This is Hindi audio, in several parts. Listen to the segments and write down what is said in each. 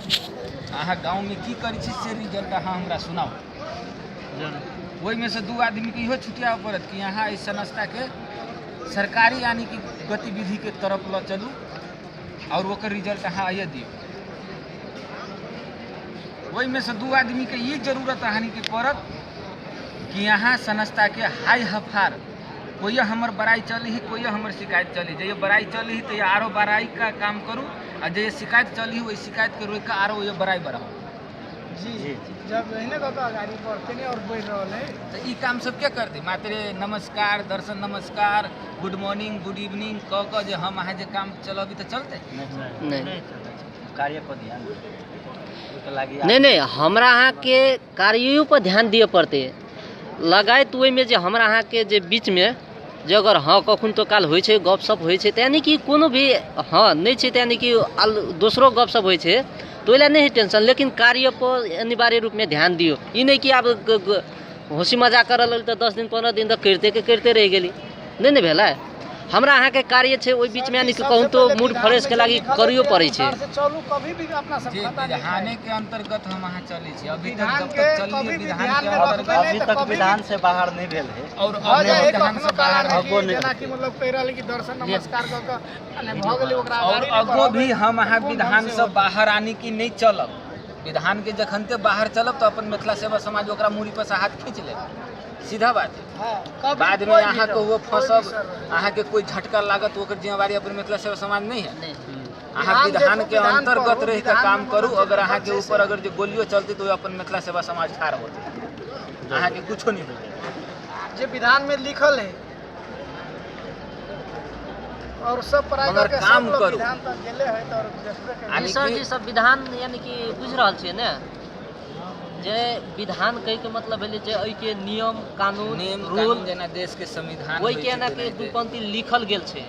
अहाँ गाँव में की करी छी से रिजल्ट अहाँ हमरा सुनाओ। वही में से 2 आदमी के इहो छुटिया पड़त कि यहाँ इस संस्था के सरकारी यानी कि गतिविधि के तरफ ल चलू और ओकर रिजल्ट अहाँ आइए दियो। वही में से 2 आदमी के ये जरूरत हानि के पड़त कि यहाँ संस्था के हाई हफार कोई हमर बड़ाई चली ही कोई हमर शिकायत चली जैसे बड़ाई चली ही तो ये आरो बड़ाई का काम करूँ और जैसे शिकायत चली वही शिकायत के रोक आरो ये बड़ाई बढ़ाओ। जी जब गाड़ी बढ़ते नहीं और बढ़ रहा है तो ये काम सब क्या करते मात्र नमस्कार दर्शन नमस्कार गुड मॉर्निंग गुड इवनिंग कह जे हम अहाँ जे काम चलबी तो चलते नहीं कार्य पर ध्यान नहीं हमरा अहाँ के कार्यों पर ध्यान दिए पड़ते लगायत ओहि में जे हमरा अहाँ के जे बीच में जे अगर हाँ कखन तो काल होइ छै गपशप होइ छै यानी कि कोनो भी हाँ नहीं छै यानी कि दोसरो गपशप होइ छै तो ओहि नहीं टेंशन लेकिन कार्य पर अनिवार्य रूप में ध्यान दियो। ई नहीं कि आब हंसी मजाक करल तो 10 दिन 15 दिन तक करते रह गेली नहीं भेलै। हमरा अहाँ के कार्य छै ओहि बीच में यानी कि कहूँ तो मूड फ्रेश के लागी करियो पड़ै छै। चलू कभी भी अपना सब खाता बिधाने के अंतर्गत हम अहाँ चले छी अभी तक जब तक चलिए विधान के अंतर्गत अभी तक विधान से बाहर नहीं भेल है और विधान से बाहर जेना कि मतलब कह रहल कि दर्शन नमस्कार क के भ गेलै ओकरा और अगो भी हम अहाँ विधान से बाहर आनी की नहीं चलब। विधान के जखनते बाहर चलब तो अपन मिथिला सेवा समाज ओकरा मूड़ी पर से हाथ खींच ले सीधा बात है। बाद में अहाँ को वो फंसब अहाँ के कोई झटका लागत ओकर जिम्मेवारी अपन मिथिला सेवा समाज नहीं है। अहाँ विधान के अंतर्गत रह के काम करू अगर अहाँ के ऊपर अगर जो गोलियों चलती तो अपन मिथिला सेवा समाज ठाड़ होते अहाँ के कुछ नहीं होते जे विधान में लिखल है और सब पढ़ाई मगर करके काम सब लोग करू। विधान तक गेले है तो देखबे के यानी सर कि जी सब विधान यानी कि बुझ रहल छियै ने जे विधान कहे के मतलब भेलै जे एहि के नियम कानून नियम रूल कानून जेना देश के संविधान वही होइ के छै ना के तेनाहिते। 2 पंक्ति लिखल गेल छै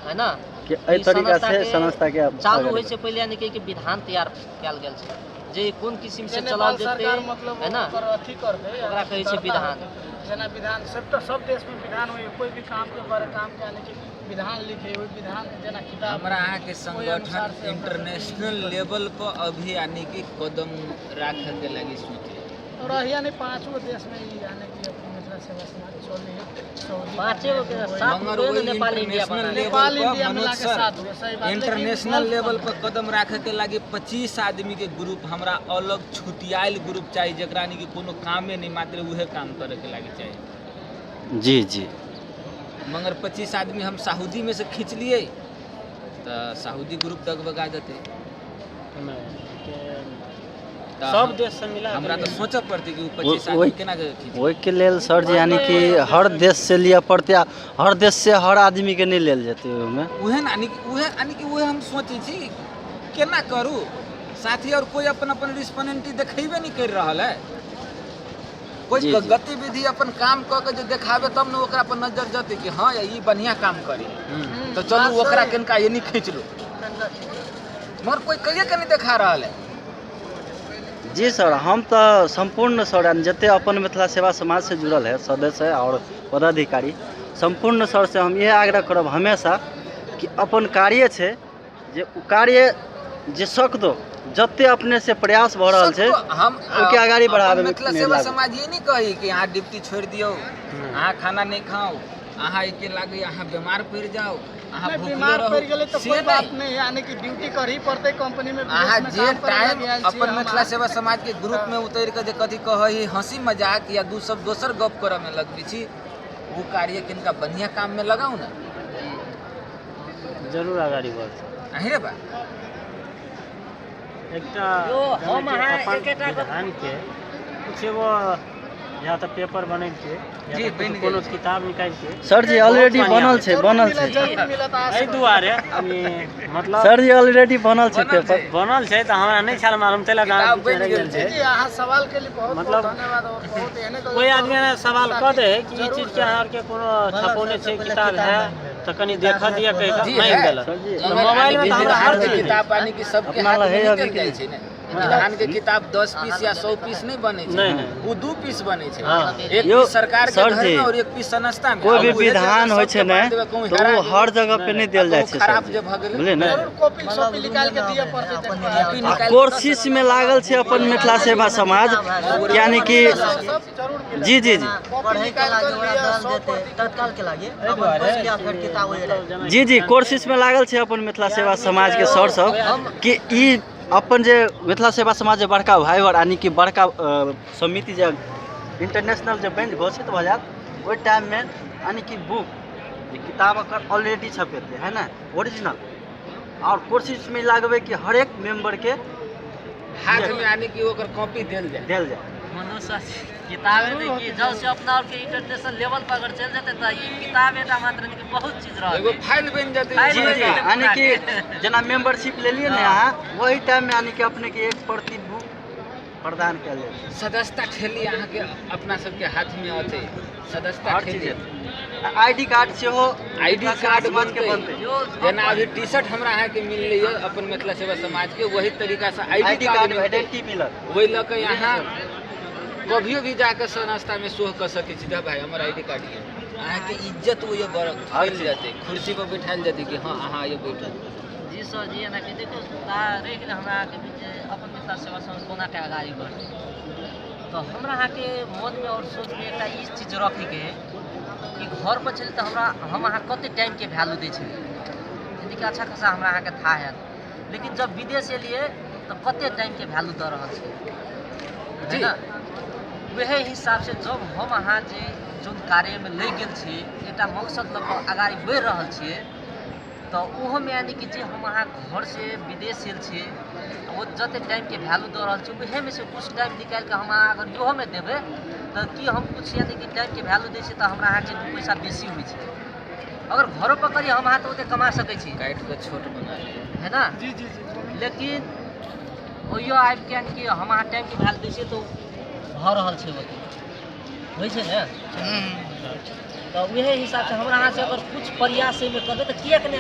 है ना कि एहि तरीका से संस्था के चालू होइ से पहले यानी कि विधान तैयार कयल गेल छै जे कोन किस्म से चलाओल जेतै मतलब है ना अथी करते ओकरा कहै छै विधान। जेना विधान सब देश में विधान होय कोई भी काम के बारे काम के यानी कि विधान लिखे हुए विधान जेना किताब हमरा अहाँ के संगठन इंटरनेशनल लेवल पर अभी यानी कि कदम राखे के लगी सोचे और यानी 5 देश में यानी कि अपनी मिथिला सेवा समाज चल रही है सऊदी 5 के साथ मगर हुए वही ने नेपाल इंडिया इंटरनेशनल बना नेपाल लेवल इंडिया पर मिला मनोज के साथ हुए, सर सही बात। इंटरनेशनल लेकिन लेवल पर कदम राखे के लगी 25 आदमी के ग्रुप हमरा अलग छुटियाल ग्रुप चाहिए जकरा कि कोनो कामे नहीं मात्र उहे काम करे के लगी चाहिए। जी जी मगर 25 आदमी हम सऊदी में से खींच लिए तो सऊदी ग्रुप दगबगा देते तो सब देश से मिला हमरा तो सोचे पड़ते कि 25 आदमी केना के खींच ओहि के लेल सर जी यानी कि हर देश से लिया पड़ते हर देश से हर आदमी के नहीं लेल जेते ओहिमे उहे यानी कि उहे हम सोचे छी केना करू साथी और कोई अपन अपन रिस्पोंसिबिलिटी देखेबे नहीं कर रहल है कोई जी, जी। गतिविधि अपन काम क के जो देखावे तब न ओकरा पर नजर जते कि हाँ ये बढ़िया काम करी तो चलू ओकरा केनका ये नहीं खींच लो मगर कोई कहिए के नहीं देखा रहल है। जी सर हम तो संपूर्ण सर जते अपन मिथिला सेवा समाज से जुड़ल है सदस्य और पदाधिकारी संपूर्ण सर से हम यह आग्रह करब हमेशा कि अपन कार्य छै जे उ कार्य जे सक दो जते अपने से प्रयास भ रहल छै हम ओके आगाड़ी बढ़ावे में मिथिला सेवा समाज ये नहीं कही कि यहाँ ड्यूटी छोड़ दियो अहाँ खाना नहीं खाओ अहाँ एके लागे अहाँ बीमार पड़ जाओ अहाँ भूखले बीमार रहो पड़ गेले तो से कोई बात नहीं। नहीं यानी कि ड्यूटी करही पड़ते कंपनी में अहाँ विदेश में जे काम करे टाइम लगे आयल छी, अपन हम मिथिला सेवा समाज के ग्रुप में उतर के जे कथी कही हंसी मजाक या दोसर गप करे में लगबी छी वो कार्य किनका बढ़िया काम में लगाऊ ना जरूर आगाड़ी बढ़ अही रे बा एकटा यो हम अहाँ एकेटा विधान के कुछ वो या तो पेपर बनल छै जी, या बनि तो कोनो गेल छै। किताब निकाल के सर जी ऑलरेडी बनल छै जरूर मिलत एहि दुआरे मतलब सर जी ऑलरेडी बनल छै बनल पेपर छै। बनल छै तऽ हमरा नहि छल मालूम चला किताब बनि गेल छै। जी यहाँ सवाल के लिए बहुत मतलब बहुत धन्यवाद और बहुत एहने कोई आदमी ने सवाल कह दे कि ई चीज के अहाँ के कोनो छपौने छै किताब है तो कनी देखा दिया कह जी नहीं है। देलक मगर मोबाइल में यानी तो हमरा हर बिहार के चीज किताब पानी की सबके अपना हाथ में लहे निकल अभी जाए के छै ने विधान के किताब 10 पीस या 100 पीस नहीं बने छे, नहीं। वो 2 पीस बने छे। हाँ। एक यो, पीस सरकार के सर घर जी, में और एक पीस संस्था में। कोई भी अब उहे विधान जगह होइ सबके छै ने बांट देबै, कहूँ तो हेरा वो गेल, हर जगह पे नहीं देल जाय कहूँ छै खराब सर जे भऽ गेलै। बुझलियै ने जरूर कॉपी सॉपी निकाल के दिए पड़ते कॉपी आ निकाल के कोशिश में लागल छै अपन मिथिला सेवा समाज यानी कि सब जरूर मिला। जी जी जी कॉपी निकाल कर लिया 100% तत्काल के लागे फिर किताब होय रहे जी जी कोशिश में लागल छै अपन मिथिला सेवा समाज के सर सब कि ई अपन जे मिथिला सेवा समाज जे बड़का भाई और यानी कि बड़का समिति जे इंटरनेशनल जे बनि घोषित भऽ जायत ओहि टाइम में यानी कि बुक किताब अकर ऑलरेडी छपेतै है ना ओरिजिनल और कोशिश में लागबे कि हर एक मेंबर के हाथ में आने की ओकर कॉपी देल जाए। देल जाए। मनुष्य किताबें देखिए जब से अपना और के इंटरनेशनल लेवल पर अगर चल जाते तो ये किताबें का मात्र नहीं कि बहुत चीज रह एगो फाइल बन जाते फाइल जी बन जी जाते। यानी कि जना मेंबरशिप ले लिए ना यहाँ वही टाइम में यानी कि अपने के एक प्रति बुक प्रदान कयल जाए सदस्यता ठेली अहाँ के अपना सबके हाथ में अते सदस्यता हर चीज ठेली आईडी कार्ड से हो आईडी कार्ड समाज के बनते बनते जेना अभी टी शर्ट हमरा अहाँ के मिल रही है अपन मिथिला सेवा समाज के वही तरीका से ID ID card card identity मिलत वही लऽ के यहाँ कभियो भी जाकर संस्था में शो कर सके छी भाई हमर आईडी कार्ड ये अहाँ के इज्जत वो ये बढ़ जाते कुर्सी पर बैठाल जाते कि हाँ अहाँ ये बैठल। जी सर जी एना कि देखो रहि गेलै हमरा के बीच अपन मिथिला सेवा समाज कोना के आगाड़ी बढ़ तो हमरा अहाँ के मन में और सोच में एकटा ई चीज रखे के कि घर पर चल तो हमरा हम अहाँ कते टाइम के वैल्यू दै छी यदि कि अच्छा खासा हमरा अहाँ के था है लेकिन जब विदेश एलिए तो कते टाइम के वैल्यू दऽ रहल छी है ना वह हिसाब से जब हम अहाँ जे जोन कार्य में लग गेल छी एकटा मकसद लऽ कऽ आगाड़ी बढ़ि रहल छियै तो ओहो में यानी कि जे हम अहाँ घर से विदेश आयल छियै वो जते टाइम के वैल्यू दऽ रहल छी वह में से कुछ टाइम निकाल के हम अहाँ अगर इहो में देबै तो कि हम कुछ यानी कि टाइम के वैल्यू दै छियै तो हमरा अहाँ के 2 पैसा बेसी होइ छै अगर घरों पर करी हम अहाँ तो ओते कमा सकै छी काट के छोट बना लिया जी है ना जी जी जी लेकिन ओहियो आबि के यानी कि हम अहाँ टाइम के वैल्यू दै छियै तो भऽ रहल छै ओते होइ छै ने तो वह हिसाब से हमरा अहाँ से अगर कुछ प्रयास में करबै तो किएक नहि